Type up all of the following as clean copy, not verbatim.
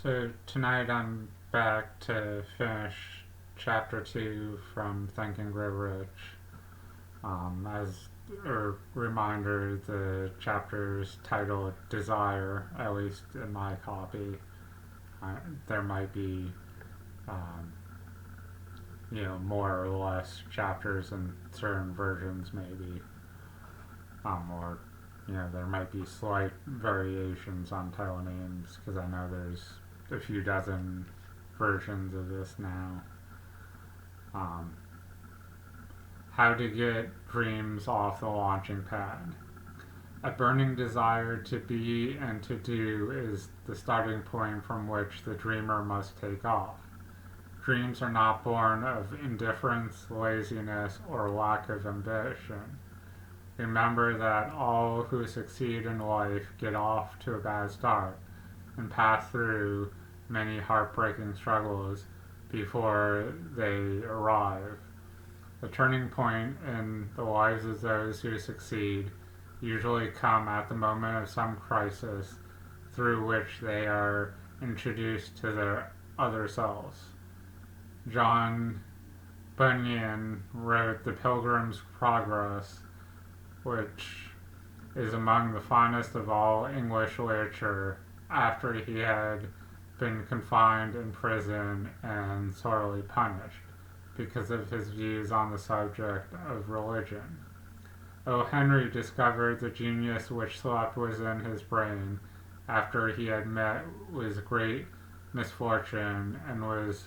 So tonight I'm back to finish chapter 2 from Think and Grow Rich. As a reminder, the chapter's titled Desire, at least in my copy. Uh, there might be, um, more or less chapters in certain versions, maybe. Or, there might be slight variations on title names, because I know there's a few dozen versions of this now. Um, how to get dreams off the launching pad. A burning desire to be and to do is the starting point from which the dreamer must take off. Dreams are not born of indifference, laziness, or lack of ambition. Remember that all who succeed in life get off to a bad start and pass through many heartbreaking struggles before they arrive. The turning point in the lives of those who succeed usually come at the moment of some crisis through which they are introduced to their other selves. John Bunyan wrote The Pilgrim's Progress, which is among the finest of all English literature, after he had been confined in prison and sorely punished because of his views on the subject of religion. O. Henry discovered the genius which slept within his brain after he had met with great misfortune and was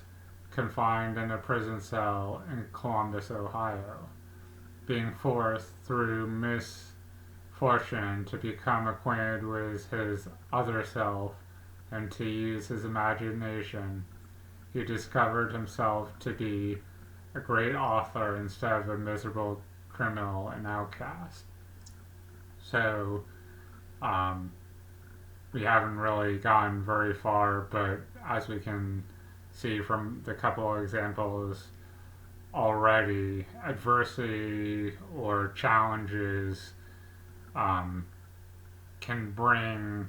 confined in a prison cell in Columbus, Ohio. Being forced through misfortune to become acquainted with his other self and to use his imagination, he discovered himself to be a great author instead of a miserable criminal and outcast. So, we haven't really gone very far, but as we can see from the couple of examples already, adversity or challenges can bring,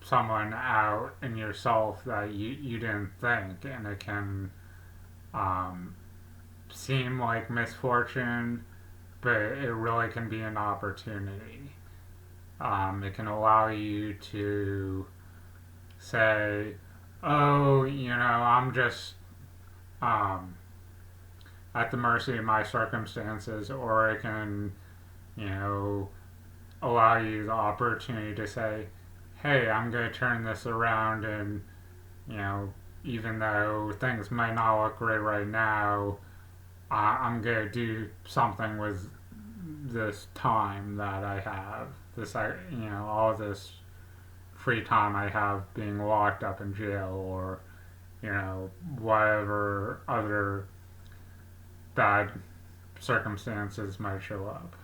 someone out in yourself that you didn't think, and it can seem like misfortune, but it really can be an opportunity. It can allow you to say, oh, I'm just at the mercy of my circumstances, or it can, you know, allow you the opportunity to say, hey, I'm going to turn this around, and, even though things might not look great right now, I'm going to do something with this time that I have, all this free time I have being locked up in jail, or, whatever other bad circumstances might show up.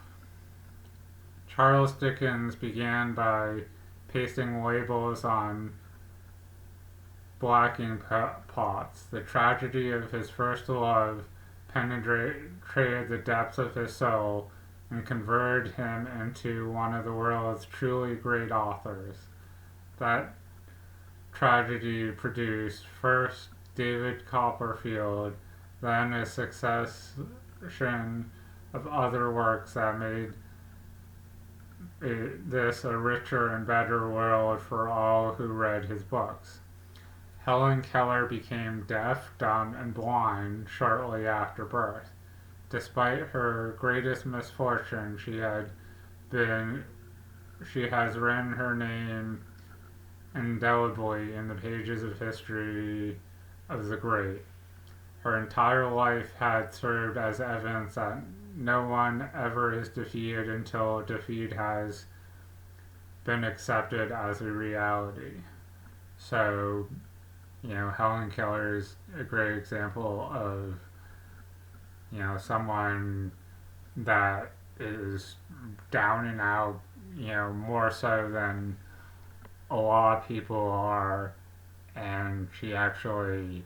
Charles Dickens began by pasting labels on blacking pots. The tragedy of his first love penetrated the depths of his soul and converted him into one of the world's truly great authors. That tragedy produced first David Copperfield, then a succession of other works that made this a richer and better world for all who read his books. Helen Keller became deaf, dumb, and blind shortly after birth. Despite her greatest misfortune, she has written her name indelibly in the pages of history of the great. Her entire life had served as evidence that no one ever is defeated until defeat has been accepted as a reality. So, Helen Keller is a great example of, someone that is down and out, more so than a lot of people are, and she actually,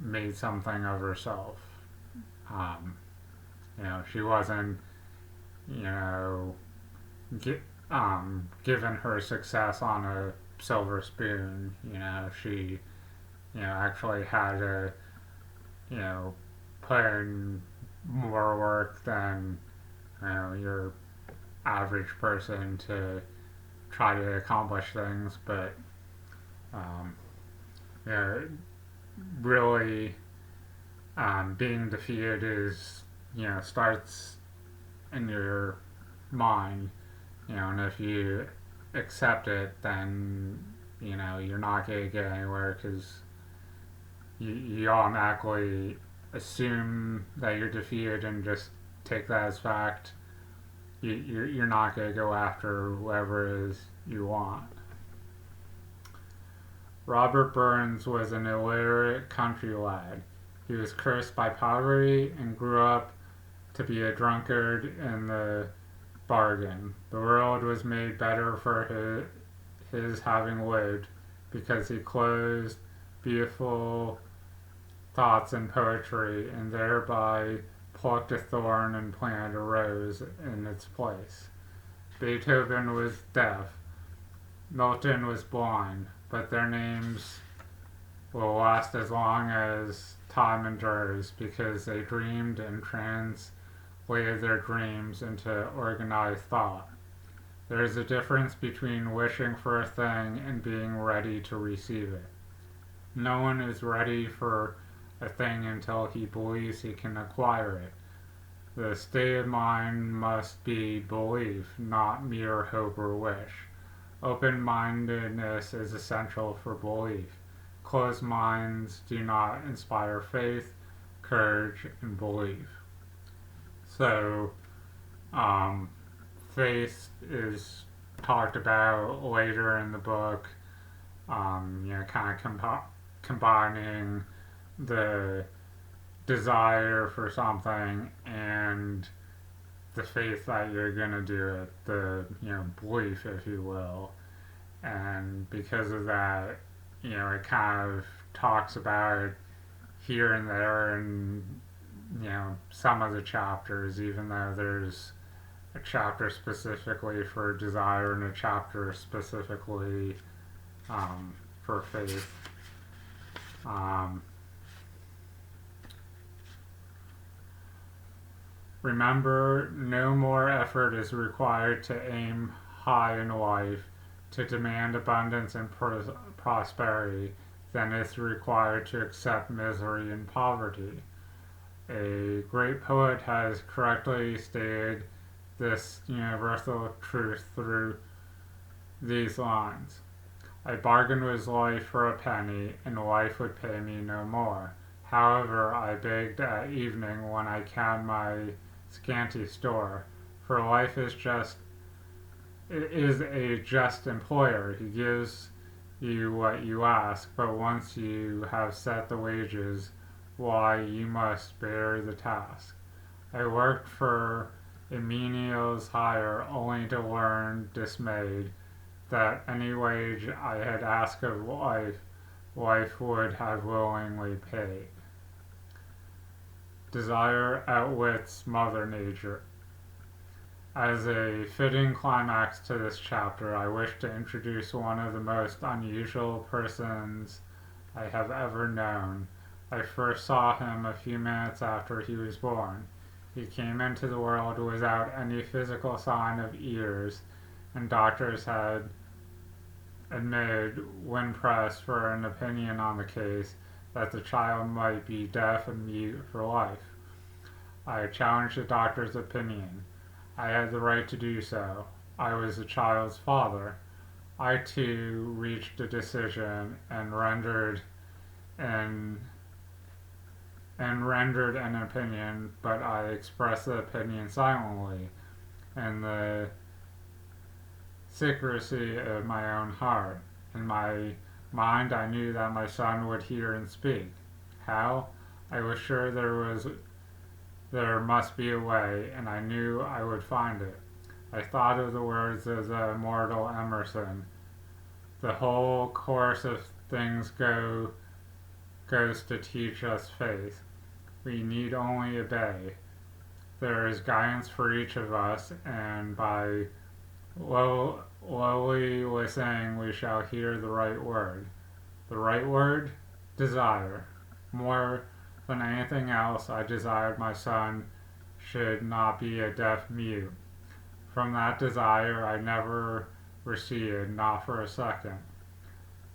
made something of herself. She wasn't, get, given her success on a silver spoon. She, actually had to, you know, put in more work than, your average person to try to accomplish things. But, um, you know, really, being defeated is, starts in your mind, and if you accept it, then, you're not going to get anywhere because you automatically assume that you're defeated and just take that as fact. You're not going to go after whatever it is you want. Robert Burns was an illiterate country lad. He was cursed by poverty and grew up to be a drunkard in the bargain. The world was made better for his having lived because he closed beautiful thoughts in poetry and thereby plucked a thorn and planted a rose in its place. Beethoven was deaf. Milton was blind, but their names will last as long as time endures because they dreamed and translated their dreams into organized thought. There is a difference between wishing for a thing and being ready to receive it. No one is ready for a thing until he believes he can acquire it. The state of mind must be belief, not mere hope or wish. Open-mindedness is essential for belief. Closed minds do not inspire faith, courage, and belief. So, faith is talked about later in the book, kind of combining the desire for something and the faith that you're gonna do it, the belief, if you will. And because of that, it kind of talks about it here and there in some of the chapters, even though there's a chapter specifically for desire and a chapter specifically for faith. Remember, no more effort is required to aim high in life, to demand abundance and prosperity, than is required to accept misery and poverty. A great poet has correctly stated this universal truth through these lines. I bargained with life for a penny, and life would pay me no more. However, I begged at evening when I counted my scanty store, for life is a just employer. He gives you what you ask, but once you have set the wages, why, you must bear the task. I worked for a menial's hire only to learn, dismayed, that any wage I had asked of life, life would have willingly paid. Desire outwits Mother Nature. As a fitting climax to this chapter, I wish to introduce one of the most unusual persons I have ever known. I first saw him a few minutes after he was born. He came into the world without any physical sign of ears, and doctors had admitted, when pressed for an opinion on the case, that the child might be deaf and mute for life. I challenged the doctor's opinion. I had the right to do so. I was the child's father. I too reached a decision and rendered an opinion, but I expressed the opinion silently, in the secrecy of my own heart. In my mind, I knew that my son would hear and speak. How? I was sure there must be a way, and I knew I would find it. I thought of the words of the immortal Emerson. The whole course of things goes to teach us faith. We need only obey. There is guidance for each of us, and by Lowly was saying we shall hear the right word. The right word? Desire. More than anything else, I desired my son should not be a deaf mute. From that desire I never receded, not for a second.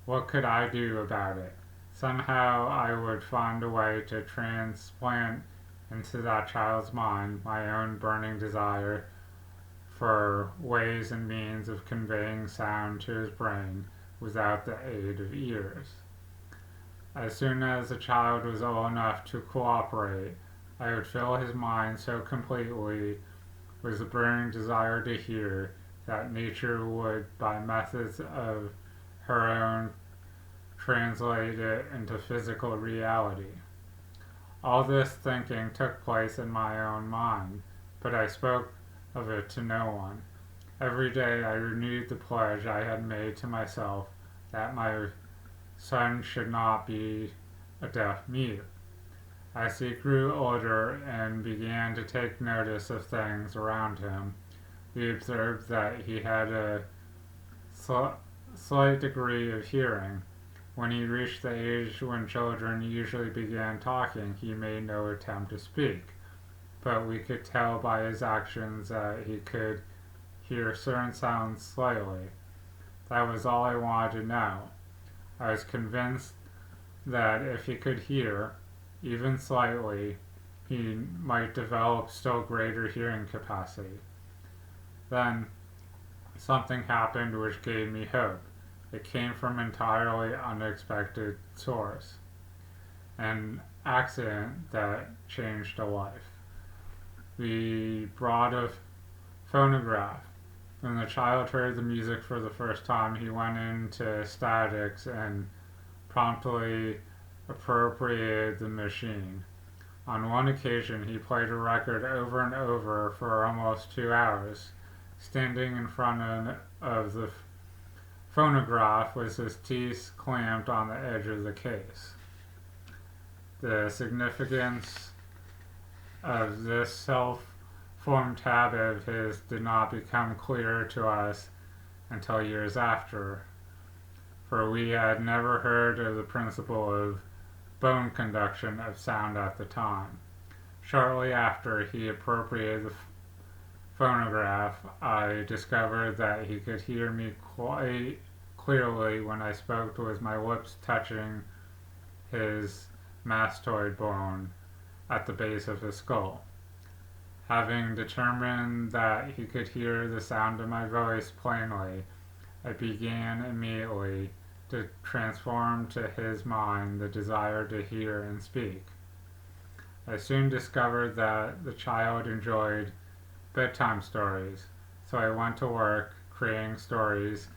What could I do about it? Somehow I would find a way to transplant into that child's mind my own burning desire for ways and means of conveying sound to his brain without the aid of ears. As soon as the child was old enough to cooperate, I would fill his mind so completely with the burning desire to hear that nature would, by methods of her own, translate it into physical reality. All this thinking took place in my own mind, but I spoke of it to no one. Every day I renewed the pledge I had made to myself that my son should not be a deaf mute. As he grew older and began to take notice of things around him, we observed that he had a slight degree of hearing. When he reached the age when children usually began talking, he made no attempt to speak, but we could tell by his actions that he could hear certain sounds slightly. That was all I wanted to know. I was convinced that if he could hear, even slightly, he might develop still greater hearing capacity. Then something happened which gave me hope. It came from an entirely unexpected source, an accident that changed a life. We brought a phonograph. When the child heard the music for the first time, he went into statics and promptly appropriated the machine. On one occasion, he played a record over and over for almost 2 hours, standing in front of the phonograph with his teeth clamped on the edge of the case. The significance of this self-formed habit of his did not become clear to us until years after, for we had never heard of the principle of bone conduction of sound at the time. Shortly after he appropriated the phonograph, I discovered that he could hear me quite clearly when I spoke with my lips touching his mastoid bone at the base of his skull. Having determined that he could hear the sound of my voice plainly, I began immediately to transform to his mind the desire to hear and speak. I soon discovered that the child enjoyed bedtime stories, so I went to work creating stories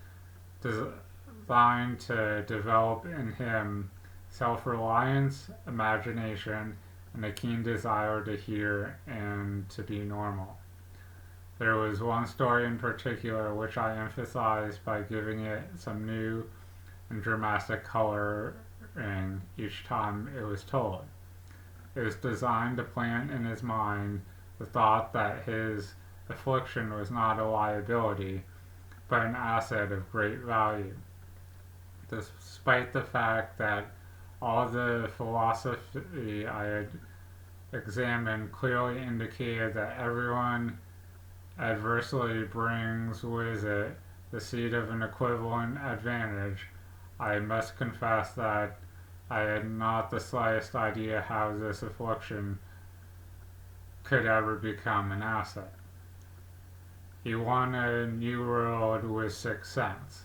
designed to develop in him self-reliance, imagination, and a keen desire to hear and to be normal. There was one story in particular which I emphasized by giving it some new and dramatic coloring each time it was told. It was designed to plant in his mind the thought that his affliction was not a liability, but an asset of great value. Despite the fact that all the philosophy I had examined clearly indicated that everyone adversely brings with it the seed of an equivalent advantage, I must confess that I had not the slightest idea how this affliction could ever become an asset. He won a new world with 6th sense.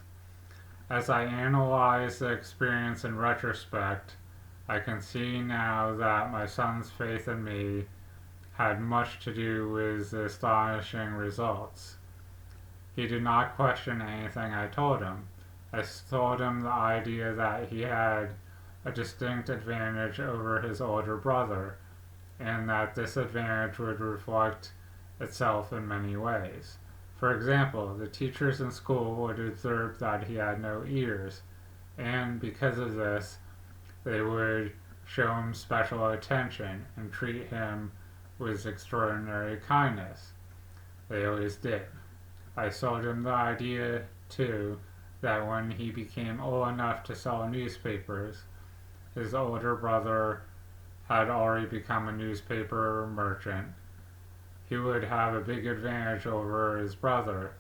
As I analyze the experience in retrospect, I can see now that my son's faith in me had much to do with the astonishing results. He did not question anything I told him. I told him the idea that he had a distinct advantage over his older brother, and that this advantage would reflect itself in many ways. For example, the teachers in school would observe that he had no ears, and because of this, they would show him special attention and treat him with extraordinary kindness. They always did. I sold him the idea, too, that when he became old enough to sell newspapers, his older brother had already become a newspaper merchant. He would have a big advantage over his brother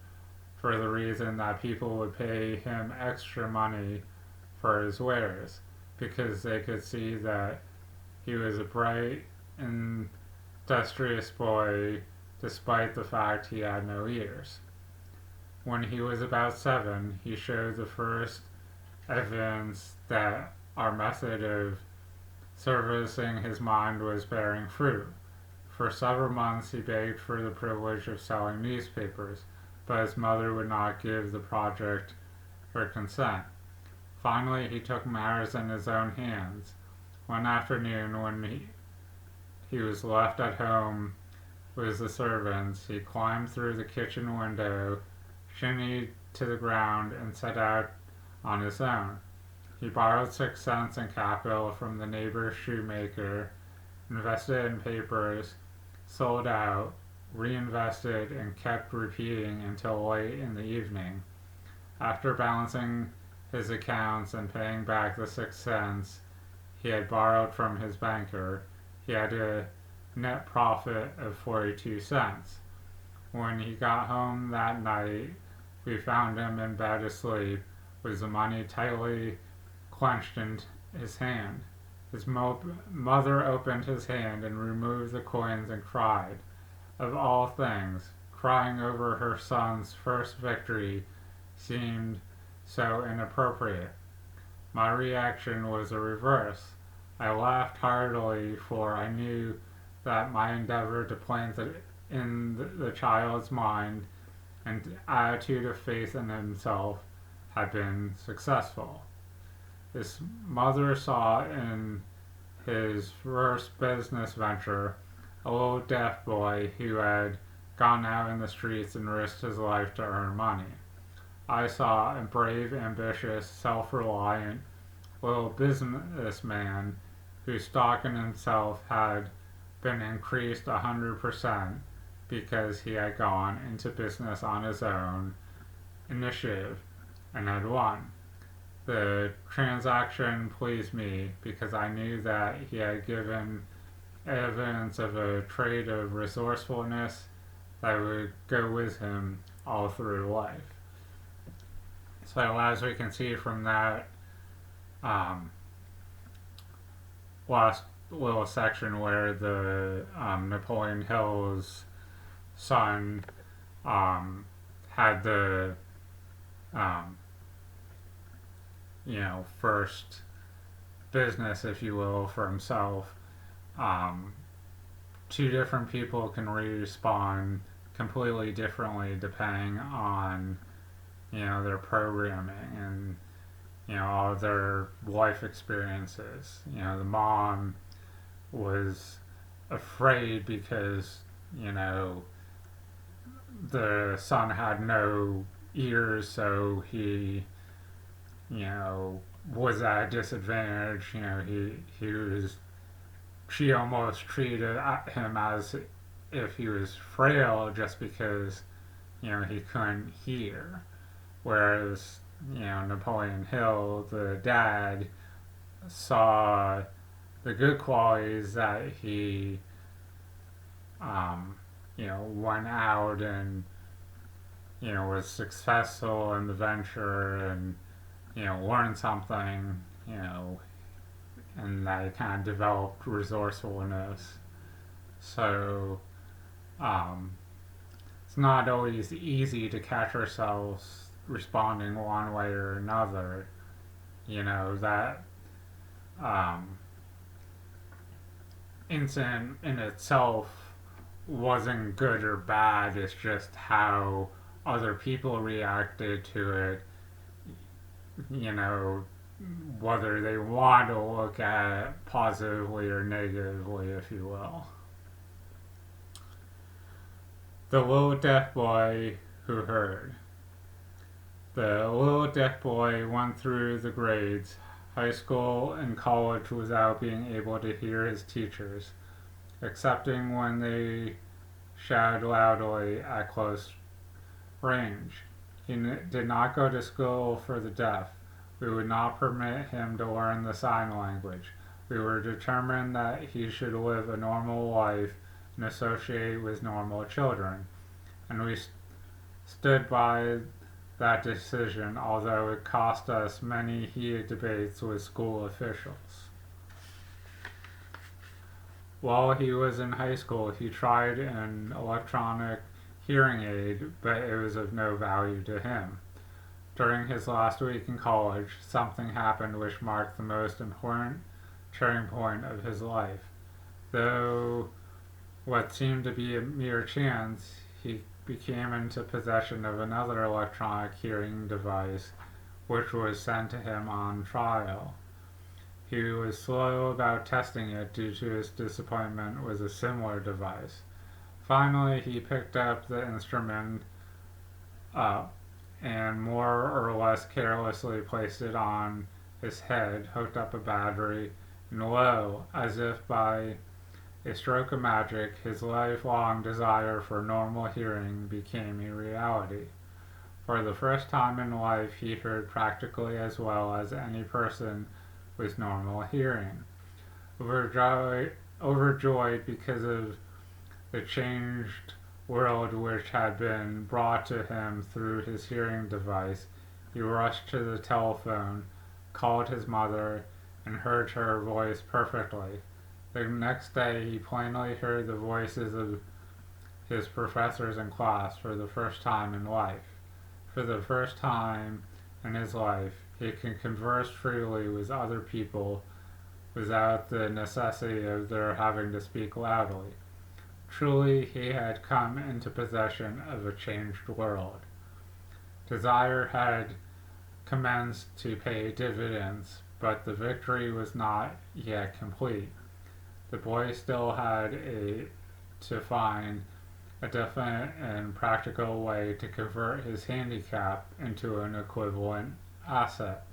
for the reason that people would pay him extra money for his wares because they could see that he was a bright and industrious boy despite the fact he had no ears. When he was about 7, he showed the first evidence that our method of servicing his mind was bearing fruit. For several months he begged for the privilege of selling newspapers, but his mother would not give the project her consent. Finally, he took matters in his own hands. One afternoon, when he was left at home with the servants, he climbed through the kitchen window, shinnied to the ground, and set out on his own. He borrowed 6 cents in capital from the neighbor's shoemaker, invested in papers, sold out, reinvested, and kept repeating until late in the evening. After balancing his accounts and paying back the 6 cents he had borrowed from his banker, he had a net profit of 42 cents. When he got home that night, we found him in bed asleep, with the money tightly clenched in his hand. His mother opened his hand and removed the coins and cried. Of all things, crying over her son's first victory seemed so inappropriate. My reaction was the reverse. I laughed heartily, for I knew that my endeavor to plant in the child's mind an attitude of faith in himself had been successful. His mother saw in his first business venture a little deaf boy who had gone out in the streets and risked his life to earn money. I saw a brave, ambitious, self-reliant little businessman whose stock in himself had been increased 100% because he had gone into business on his own initiative and had won. The transaction pleased me because I knew that he had given evidence of a trait of resourcefulness that would go with him all through life. So as we can see from that last little section where the Napoleon Hill's son had the first business, if you will, for himself, two different people can respond completely differently depending on their programming and all of their life experiences. The mom was afraid because the son had no ears, so he was at a disadvantage. She almost treated him as if he was frail just because he couldn't hear. Whereas Napoleon Hill, the dad, saw the good qualities that he went out and was successful in the venture and learned something, and that he kind of developed resourcefulness. So it's not always easy to catch ourselves responding one way or another. That incident in itself wasn't good or bad, it's just how other people reacted to it, whether they want to look at it positively or negatively, if you will. The little deaf boy who heard. The little deaf boy went through the grades, high school and college, without being able to hear his teachers, excepting when they shouted loudly at close range. He did not go to school for the deaf. We would not permit him to learn the sign language. We were determined that he should live a normal life and associate with normal children, and we stood by that decision, although it cost us many heated debates with school officials. While he was in high school, he tried an electronic hearing aid, but it was of no value to him. During his last week in college, something happened which marked the most important turning point of his life. Though what seemed to be a mere chance, he became into possession of another electronic hearing device which was sent to him on trial. He was slow about testing it due to his disappointment with a similar device. Finally, he picked up the instrument up and more or less carelessly placed it on his head, hooked up a battery, and lo, as if by a stroke of magic, his lifelong desire for normal hearing became a reality. For the first time in life, he heard practically as well as any person with normal hearing. Overjoyed because of the changed world which had been brought to him through his hearing device, he rushed to the telephone, called his mother, and heard her voice perfectly. The next day he plainly heard the voices of his professors in class for the first time in life. For the first time in his life, he can converse freely with other people without the necessity of their having to speak loudly. Truly, he had come into possession of a changed world. Desire had commenced to pay dividends, but the victory was not yet complete. The boy still had to find a definite and practical way to convert his handicap into an equivalent asset.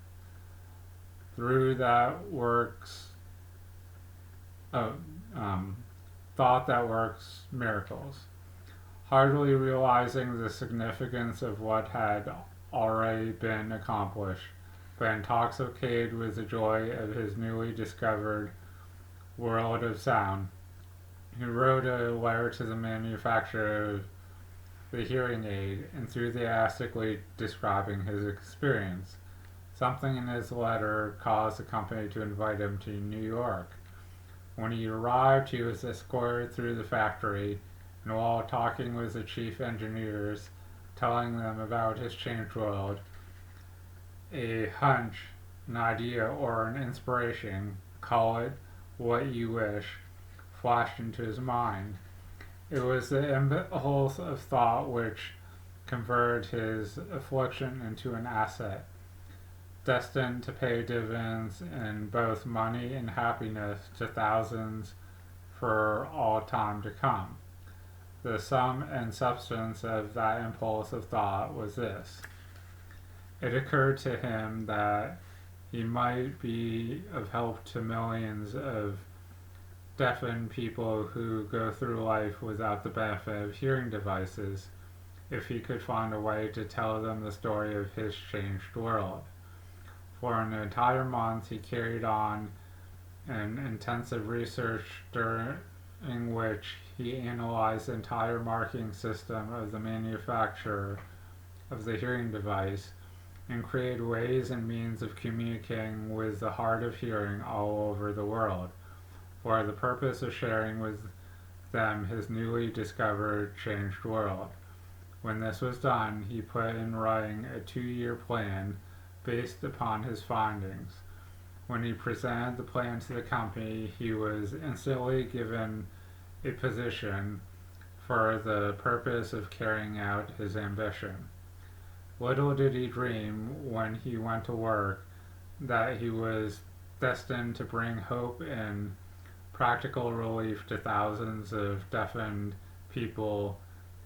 Through that works, oh, thought that works miracles. Hardly realizing the significance of what had already been accomplished, but intoxicated with the joy of his newly discovered world of sound, he wrote a letter to the manufacturer of the hearing aid, enthusiastically describing his experience. Something in his letter caused the company to invite him to New York. When he arrived, he was escorted through the factory, and while talking with the chief engineers, telling them about his changed world, a hunch, an idea, or an inspiration, call it what you wish, flashed into his mind. It was the impulse of thought which converted his affliction into an asset, destined to pay dividends in both money and happiness to thousands for all time to come. The sum and substance of that impulse of thought was this. It occurred to him that he might be of help to millions of deafened people who go through life without the benefit of hearing devices if he could find a way to tell them the story of his changed world. For an entire month he carried on an intensive research during which he analyzed the entire marketing system of the manufacturer of the hearing device and created ways and means of communicating with the hard of hearing all over the world, for the purpose of sharing with them his newly discovered changed world. When this was done, he put in writing a 2-year plan based upon his findings. When he presented the plan to the company, he was instantly given a position for the purpose of carrying out his ambition. Little did he dream when he went to work that he was destined to bring hope and practical relief to thousands of deafened people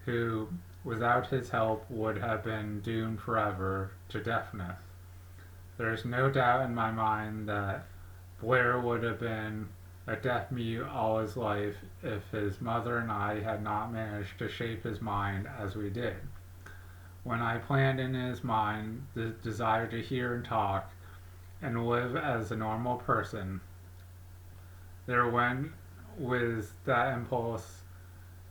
who, without his help, would have been doomed forever to deafness. There is no doubt in my mind that Blair would have been a deaf mute all his life if his mother and I had not managed to shape his mind as we did. When I planned in his mind the desire to hear and talk and live as a normal person, there went with that impulse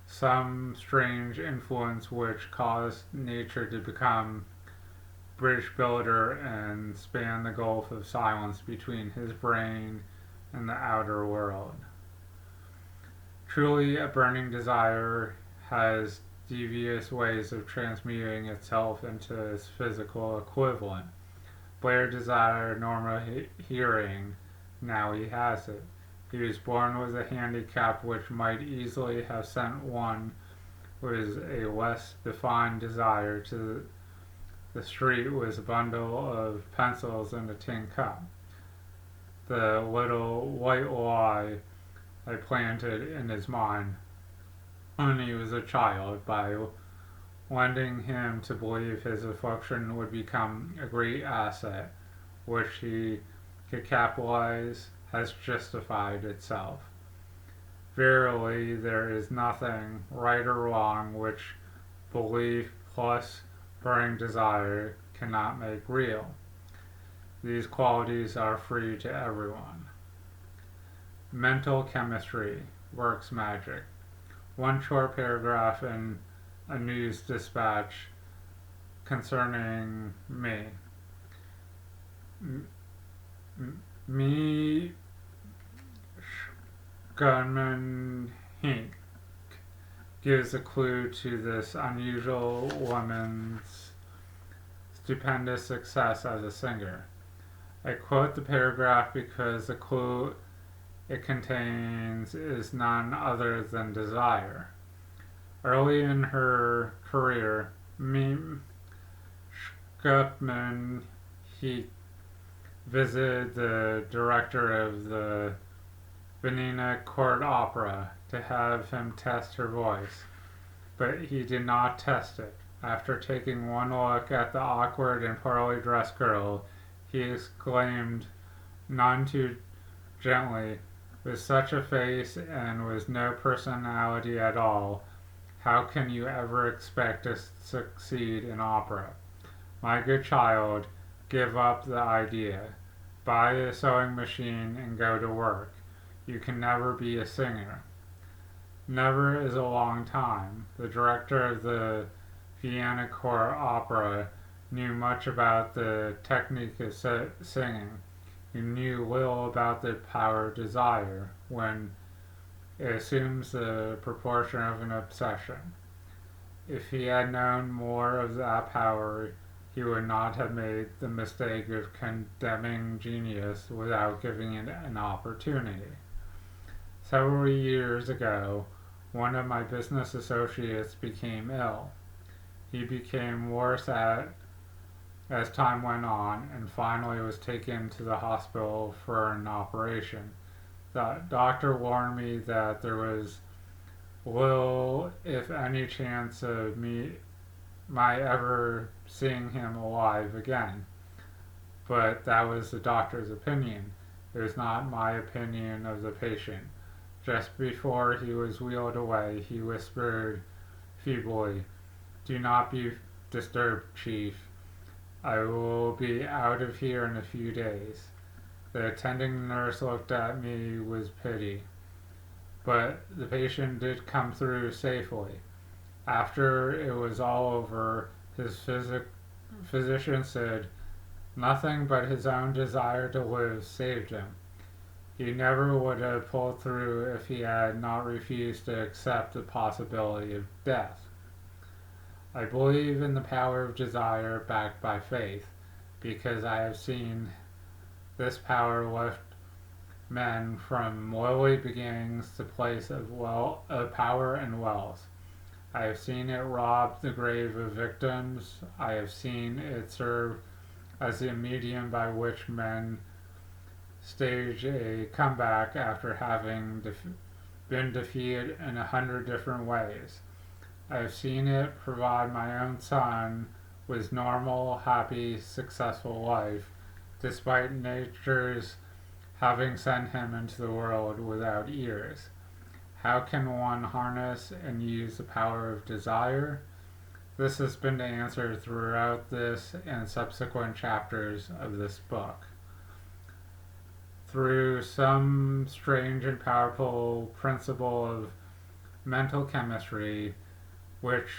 some strange influence which caused nature to become bridge builder and span the gulf of silence between his brain and the outer world. Truly, a burning desire has devious ways of transmuting itself into its physical equivalent. Blair desired normal hearing, now he has it. He was born with a handicap which might easily have sent one with a less defined desire to the street with a bundle of pencils and a tin cup. The little white lie I planted in his mind when he was a child by lending him to believe his affliction would become a great asset which he could capitalize has justified itself. Verily, there is nothing right or wrong which belief plus burning desire cannot make real. These qualities are free to everyone. Mental chemistry works magic. One short paragraph in a news dispatch concerning me. Me Gunman Hink gives a clue to this unusual woman's stupendous success as a singer. I quote the paragraph because the clue it contains is none other than desire. Early in her career, Meme Gutman he visited the director of the Vienna Court Opera to have him test her voice, but he did not test it. After taking one look at the awkward and poorly dressed girl, he exclaimed, none too gently, with such a face and with no personality at all, how can you ever expect to succeed in opera? My good child, give up the idea. Buy a sewing machine and go to work. You can never be a singer. Never is a long time. The director of the Vienna Court Opera knew much about the technique of singing. He knew little about the power of desire when it assumes the proportion of an obsession. If he had known more of that power, he would not have made the mistake of condemning genius without giving it an opportunity. Several years ago, one of my business associates became ill. He became worse as time went on and finally was taken to the hospital for an operation. The doctor warned me that there was little, if any, chance of my ever seeing him alive again. But that was the doctor's opinion. It was not my opinion of the patient. Just before he was wheeled away, he whispered feebly, "Do not be disturbed, Chief. I will be out of here in a few days." The attending nurse looked at me with pity, but the patient did come through safely. After it was all over, his physician said nothing but his own desire to live saved him. He never would have pulled through if he had not refused to accept the possibility of death. I believe in the power of desire backed by faith, because I have seen this power lift men from lowly beginnings to place of power and wealth. I have seen it rob the grave of victims. I have seen it serve as the medium by which men stage a comeback after having been defeated in 100 different ways. I have seen it provide my own son with normal, happy, successful life, despite nature's having sent him into the world without ears. How can one harness and use the power of desire? this has been the answer throughout this and subsequent chapters of this book. Through some strange and powerful principle of mental chemistry, which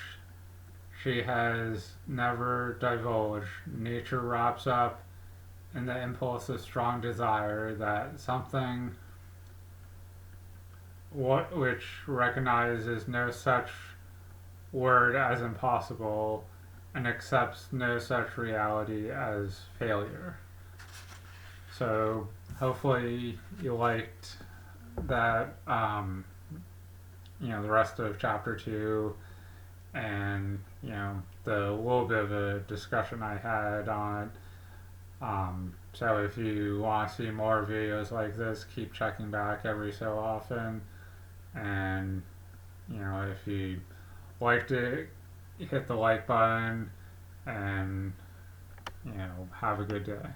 she has never divulged, nature wraps up in the impulse of strong desire that something which recognizes no such word as impossible and accepts no such reality as failure. So hopefully you liked that, the rest of chapter 2 and, the little bit of a discussion I had on it. So if you want to see more videos like this, keep checking back every so often. And, if you liked it, hit the like button and, have a good day.